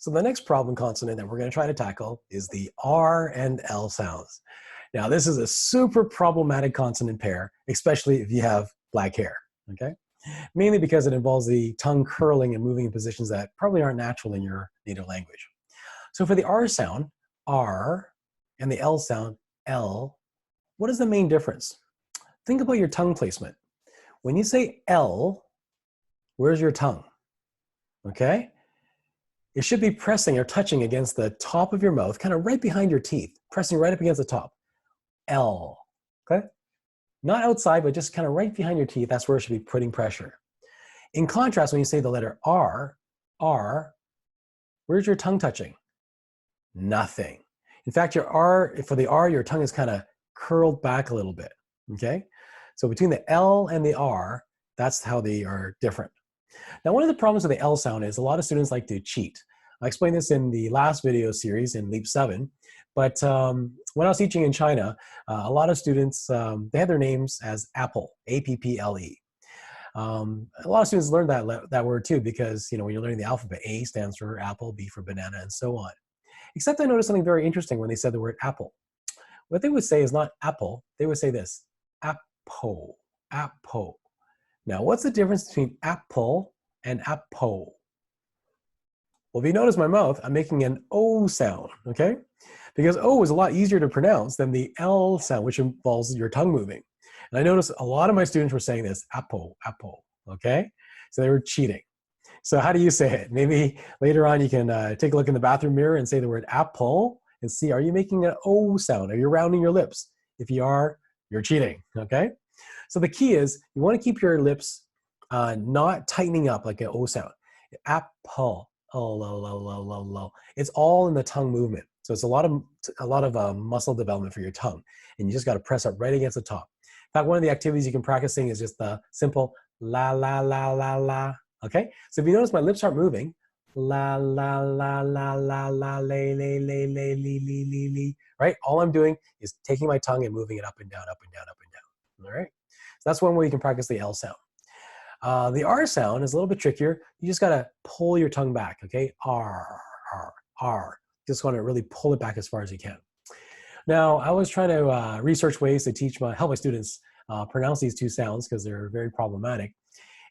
So the next problem consonant that we're going to try to tackle is the R and L sounds. Now, this is a super problematic consonant pair, especially if you have black hair, okay? Mainly because it involves the tongue curling and moving in positions that probably aren't natural in your native language. So for the R sound, R, and the L sound, L, what is the main difference? Think about your tongue placement. When you say L, where's your tongue? Okay? It should be pressing or touching against the top of your mouth, kind of right behind your teeth, pressing right up against the top. L, okay? Not outside, but just kind of right behind your teeth. That's where it should be putting pressure. In contrast, when you say the letter R, where's your tongue touching? Nothing. In fact, for the R, your tongue is kind of curled back a little bit, okay? So between the L and the R, that's how they are different. Now, one of the problems with the L sound is a lot of students like to cheat. I explained this in the last video series in Leap 7, but when I was teaching in China, a lot of students, they had their names as Apple, A-P-P-L-E. A lot of students learned that word too because when you're learning the alphabet, A stands for apple, B for banana, and so on. Except I noticed something very interesting when they said the word apple. What they would say is not apple, they would say this, apple, apple. Now, what's the difference between apple and apple? Well, if you notice my mouth, I'm making an O sound, okay? Because O is a lot easier to pronounce than the L sound, which involves your tongue moving. And I noticed a lot of my students were saying this, apple, apple, okay? So they were cheating. So how do you say it? Maybe later on you can take a look in the bathroom mirror and say the word apple and see, are you making an O sound? Are you rounding your lips? If you are, you're cheating, okay? So the key is you want to keep your lips not tightening up like an O sound. Apple, oh. It's all in the tongue movement. So it's a lot of muscle development for your tongue. And you just got to press up right against the top. In fact, one of the activities you can practice is just the simple la, la, la, la, la. Okay? So if you notice my lips aren't moving, la, la, la, la, la, la, lay, lay, lay, lay, li, li, li, li. Right? All I'm doing is taking my tongue and moving it up and down, up and down, up and down. All right? So that's one way you can practice the L sound. The R sound is a little bit trickier. You just got to pull your tongue back, okay? R, R, R. Just want to really pull it back as far as you can. Now, I was trying to research ways to help my students pronounce these two sounds because they're very problematic.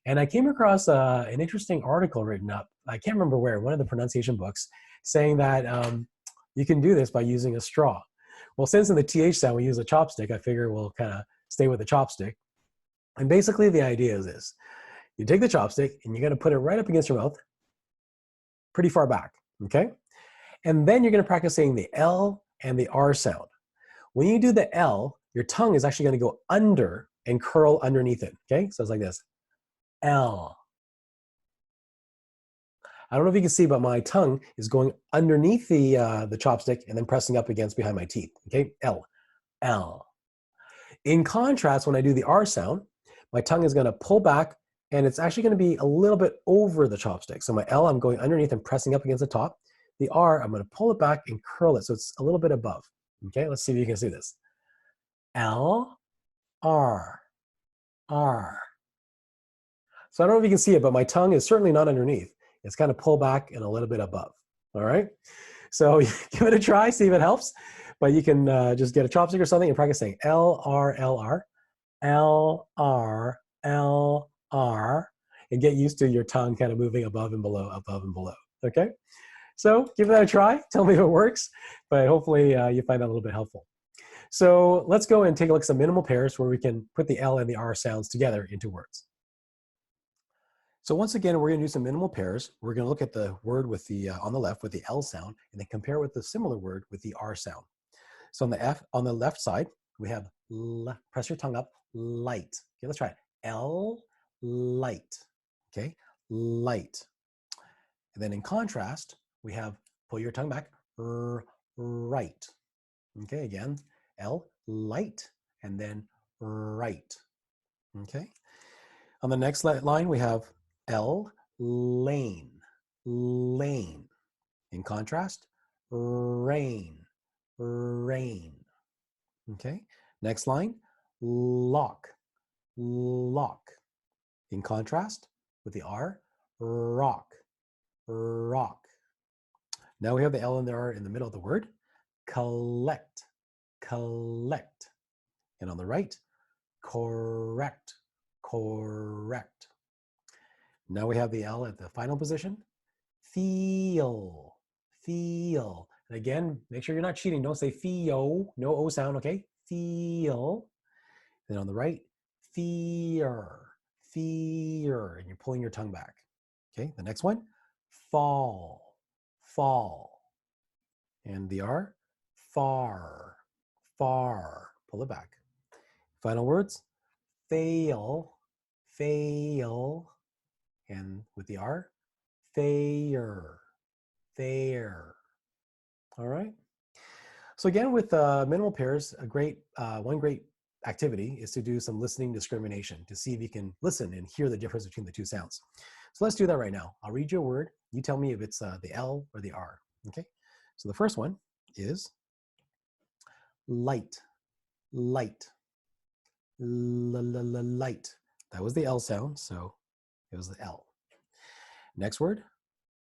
And I came across an interesting article written up, I can't remember where, one of the pronunciation books, saying that you can do this by using a straw. Well, since in the TH sound we use a chopstick, I figure we'll kind of stay with the chopstick. And basically the idea is this. You take the chopstick and you're going to put it right up against your mouth, pretty far back, okay? And then you're going to practice saying the L and the R sound. When you do the L, your tongue is actually going to go under and curl underneath it, okay? So it's like this, L. I don't know if you can see, but my tongue is going underneath the chopstick and then pressing up against behind my teeth, okay? L, L. In contrast, when I do the R sound, my tongue is going to pull back and it's actually going to be a little bit over the chopstick. So my L, I'm going underneath and pressing up against the top. The R, I'm going to pull it back and curl it so it's a little bit above. Okay, let's see if you can see this. L, R, R. So I don't know if you can see it, but my tongue is certainly not underneath. It's kind of pulled back and a little bit above. All right, so give it a try, see if it helps. But you can just get a chopstick or something and practice saying L, R, L, R, L, R, L, R, and get used to your tongue kind of moving above and below, okay? So give that a try, tell me if it works, but hopefully you find that a little bit helpful. So let's go and take a look at some minimal pairs where we can put the L and the R sounds together into words. So once again, we're gonna do some minimal pairs. We're gonna look at the word with the, on the left with the L sound and then compare it with the similar word with the R sound. So on the left side, we have press your tongue up, light. Okay, let's try it. L, light. Okay, light. And then in contrast, we have pull your tongue back, right. Okay, again, L, light, and then right. Okay. On the next line, we have L, lane, lane. In contrast, rain, rain. Okay, next line, lock, lock. In contrast with the R, rock, rock. Now we have the L and the R in the middle of the word. Collect, collect. And on the right, correct, correct. Now we have the L at the final position. Feel, feel. And again, make sure you're not cheating. Don't say feel, no O sound, okay? Feel. Then on the right, fear, fear. And you're pulling your tongue back. Okay, the next one, fall, fall. And the R, far, far. Pull it back. Final words, fail, fail. And with the R, fair, fair. All right. So again, with minimal pairs, one great activity is to do some listening discrimination to see if you can listen and hear the difference between the two sounds. So let's do that right now. I'll read you a word. You tell me if it's the L or the R. Okay. So the first one is light, light, light. That was the L sound, so it was the L. Next word,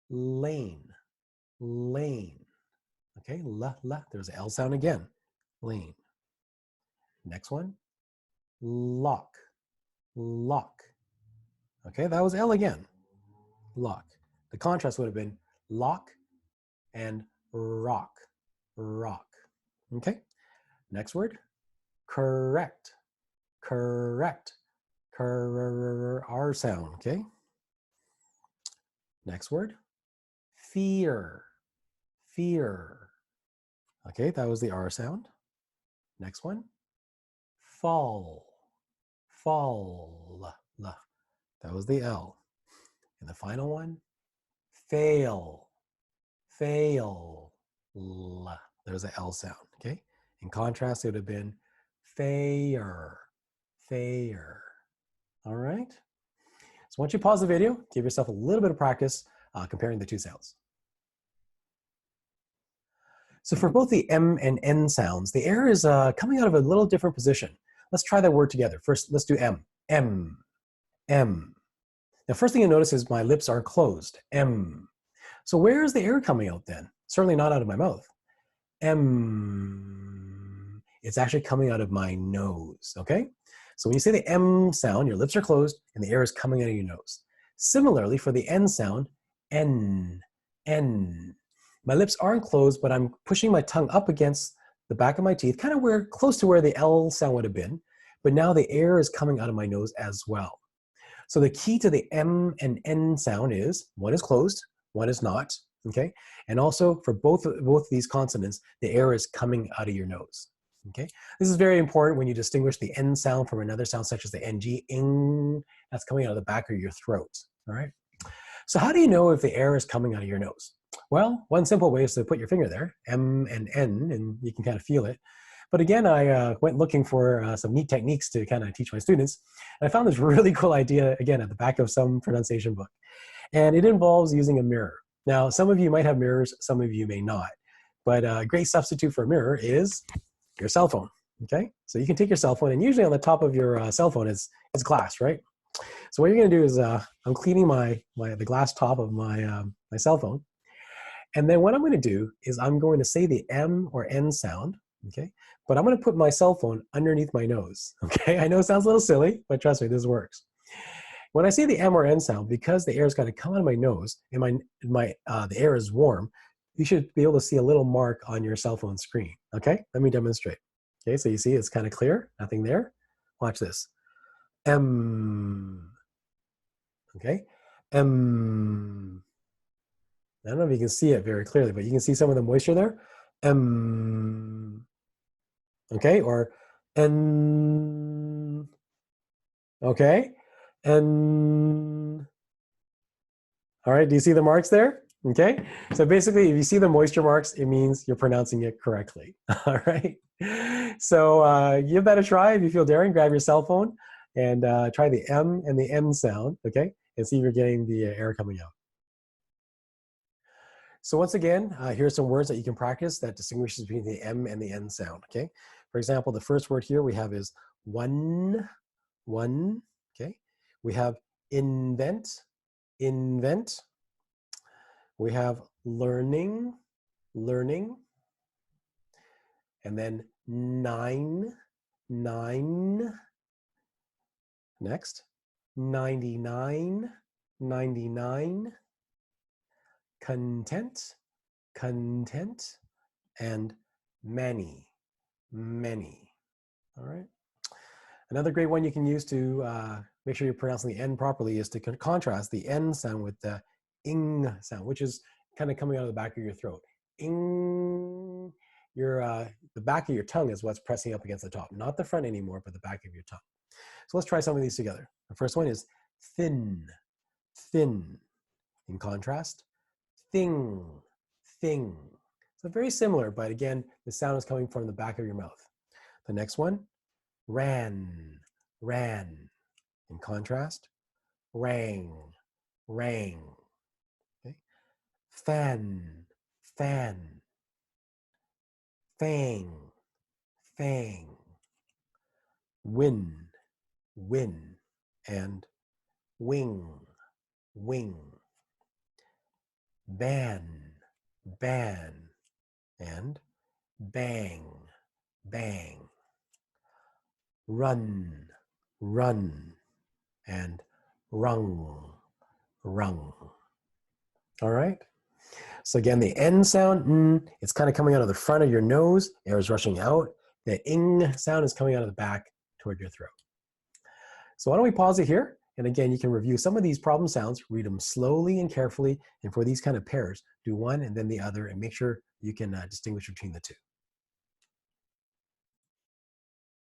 lane, lane. Okay, la, there's an L sound again, lane. Next one, lock, lock. Okay, that was L again, lock. The contrast would have been lock and rock, rock. Okay, next word, correct, correct, R sound, okay? Next word, fear, fear. Okay, that was the R sound. Next one, fall, fall, that was the L. And the final one, fail, fail, there's the L sound, okay? In contrast, it would have been fair, fair. All right? So once you pause the video, give yourself a little bit of practice comparing the two sounds. So for both the M and N sounds, the air is coming out of a little different position. Let's try that word together. First, let's do M. M, M. Now, first thing you notice is my lips are closed. M. So where is the air coming out then? Certainly not out of my mouth. M. It's actually coming out of my nose, okay? So when you say the M sound, your lips are closed and the air is coming out of your nose. Similarly, for the N sound, N, N. My lips aren't closed, but I'm pushing my tongue up against the back of my teeth, kind of where, close to where the L sound would have been, but now the air is coming out of my nose as well. So the key to the M and N sound is one is closed, one is not, okay? And also for both these consonants, the air is coming out of your nose, okay? This is very important when you distinguish the N sound from another sound such as the NG, ing, that's coming out of the back of your throat, all right? So how do you know if the air is coming out of your nose? Well, one simple way is to put your finger there, M and N, and you can kind of feel it. But again, I went looking for some neat techniques to kind of teach my students. And I found this really cool idea, again, at the back of some pronunciation book. And it involves using a mirror. Now, some of you might have mirrors, some of you may not. But a great substitute for a mirror is your cell phone, okay? So you can take your cell phone, and usually on the top of your cell phone is glass, right? So what you're gonna do is, I'm cleaning the glass top of my cell phone. And then what I'm gonna do is I'm going to say the M or N sound, okay? But I'm gonna put my cell phone underneath my nose, okay? I know it sounds a little silly, but trust me, this works. When I say the M or N sound, because the air is gonna come out of my nose and the air is warm, you should be able to see a little mark on your cell phone screen, okay? Let me demonstrate. Okay, so you see it's kind of clear, nothing there. Watch this. M, okay? M. I don't know if you can see it very clearly, but you can see some of the moisture there. Okay, or N, okay, N. All right, do you see the marks there? Okay, so basically if you see the moisture marks, it means you're pronouncing it correctly. All right, so give that a try if you feel daring. Grab your cell phone and try the M and the N sound, okay, and see if you're getting the air coming out. So once again, here's some words that you can practice that distinguishes between the M and the N sound, okay? For example, the first word here we have is one, okay? We have invent, invent. We have learning, learning. And then 9, 9. Next, 99, 99. Content, content. And many, many. All right. Another great one you can use to make sure you're pronouncing the N properly is to contrast the N sound with the ing sound, which is kind of coming out of the back of your throat. Ing. The back of your tongue is what's pressing up against the top, not the front anymore, but the back of your tongue. So let's try some of these together. The first one is thin, thin. In contrast, thing, thing. So very similar, but again, the sound is coming from the back of your mouth. The next one, ran, ran. In contrast, rang, rang. Okay. Fan, fan. Fang, fang. Win, win. And wing, wing. Ban, ban. And bang, bang. Run, run. And rung, rung. All right. So again, the N sound, it's kind of coming out of the front of your nose. Air is rushing out. The ing sound is coming out of the back toward your throat. So why don't we pause it here? And again, you can review some of these problem sounds, read them slowly and carefully. And for these kind of pairs, do one and then the other and make sure you can distinguish between the two.